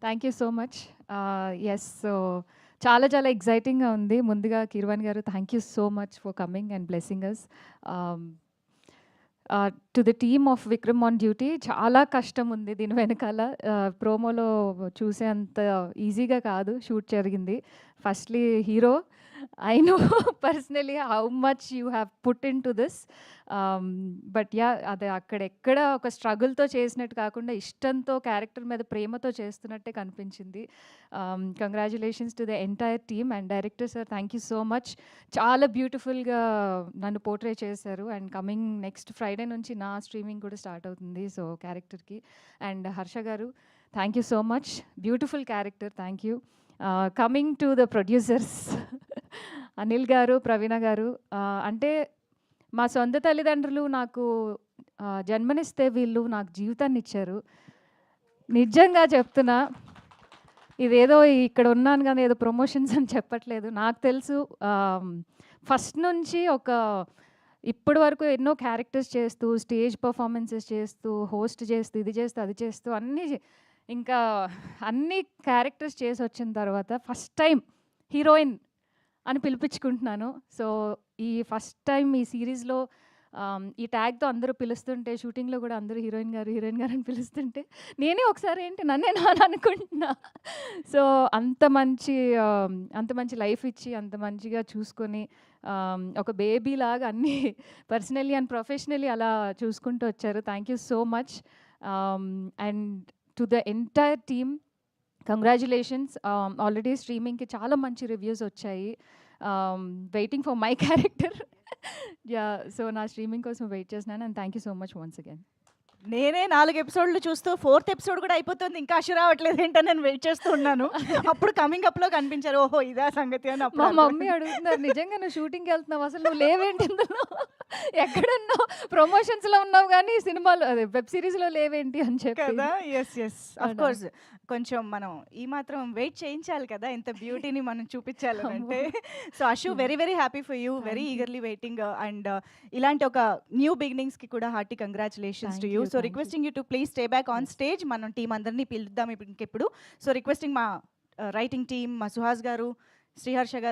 Thank you so much. Yes. So చాలా చాలా ఎక్సైటింగ్‌గా ఉంది. ముందుగా Keeravani garu thank you so much for coming and blessing us. To the team of Vikram on duty చాలా కష్టం ఉంది దీని వెనకాల. ప్రోమోలో చూసేంత ఈజీగా కాదు షూట్ జరిగింది. Firstly hero, I know personally how much you have put into this. But yeah! అది అక్కడెక్కడ ఒక స్ట్రగుల్‌తో చేసినట్టు కాకుండా ఇష్టంతో, క్యారెక్టర్ మీద ప్రేమతో చేస్తున్నట్టే కనిపించింది. Congratulations to the entire team and director sir, thank you so much. చాలా బ్యూటిఫుల్‌గా నన్ను పోర్ట్రే చేశారు. అండ్ కమింగ్ నెక్స్ట్ ఫ్రైడే నుంచి నా స్ట్రీమింగ్ కూడా స్టార్ట్ అవుతుంది. సో క్యారెక్టర్‌కి. అండ్ హర్ష గారు, thank you so much. Beautiful character, thank you. Coming to the producers Anil గారు, ప్రవీణ గారు, అంటే మా సొంత తల్లిదండ్రులు నాకు జన్మనిస్తే వీళ్ళు నాకు జీవితాన్ని ఇచ్చారు. నిజంగా చెప్తున్నా. ఇదేదో ఇక్కడ ఉన్నాను కానీ ఏదో ప్రమోషన్స్ అని చెప్పట్లేదు. నాకు తెలుసు ఫస్ట్ నుంచి ఇప్పటి వరకు ఎన్నో క్యారెక్టర్స్ చేస్తూ, స్టేజ్ పర్ఫార్మెన్సెస్ చేస్తూ, హోస్ట్ చేస్తూ, ఇది చేస్తూ, అది చేస్తూ ఇంకా అన్ని క్యారెక్టర్స్ చేసి వచ్చిన తర్వాత ఫస్ట్ టైం హీరోయిన్ అని పిలిపించుకుంటున్నాను. సో ఈ ఫస్ట్ టైం ఈ సిరీస్లో ఈ ట్యాగ్తో అందరూ పిలుస్తుంటే, షూటింగ్లో కూడా అందరూ హీరోయిన్ గారు, హీరోయిన్ గారు అని పిలుస్తుంటే నేనే ఒకసారి ఏంటి నన్నే అని అనుకుంటున్నా. సో అంత మంచి లైఫ్ ఇచ్చి, అంత మంచిగా చూసుకొని, ఒక బేబీ లాగా అన్నీ పర్సనల్లీ అండ్ ప్రొఫెషనల్లీ అలా చూసుకుంటూ వచ్చారు. Thank you so much. And to the entire team congratulations. Already స్ట్రీమింగ్కి చాలా మంచి రివ్యూస్ వచ్చాయి. Waiting for my character. Yeah, so నా స్ట్రీమింగ్ కోసం వెయిట్ చేస్తున్నాను. And thank you so much once again. నేనే 4 ఎపిసోడ్లు చూస్తూ 4th ఎపిసోడ్ కూడా అయిపోతుంది, ఇంకా అషు రావట్లేదు ఏంటని నేను వెయిట్ చేస్తూ ఉన్నాను. అప్పుడు కమింగ్ అప్లో కనిపించారు. ఓహో ఇదా సంగతి అని అప్పుడు మా మమ్మీ అడుగుతున్నారు, నిజంగా నువ్వు షూటింగ్కి వెళ్తున్నావు, అసలు నువ్వు లేవేంటి ఇందులో, ఎక్కడున్నావు, ప్రమోషన్స్లో ఉన్నావు కానీ సినిమాలో అదే వెబ్ సిరీస్లో లేవేంటి అని చెప్పి కదా. ఎస్ ఎస్ అఫ్ కోర్స్ కొంచెం మనం ఈ మాత్రం వెయిట్ చేయించాలి కదా, ఇంత బ్యూటీని మనం చూపించాలి అంటే. So Ashu, very very happy for you, very eagerly waiting. And ఇలాంటి ఒక న్యూ బిగినింగ్స్కి కూడా hearty congratulations to you. So requesting you to please stay back on stage. మనం టీం అందరినీ పిలుద్దాం ఇంకెప్పుడు. సో రిక్వెస్టింగ్ మా రైటింగ్ టీమ్, మా సుహాస్ గారు, శ్రీహర్ష గారు,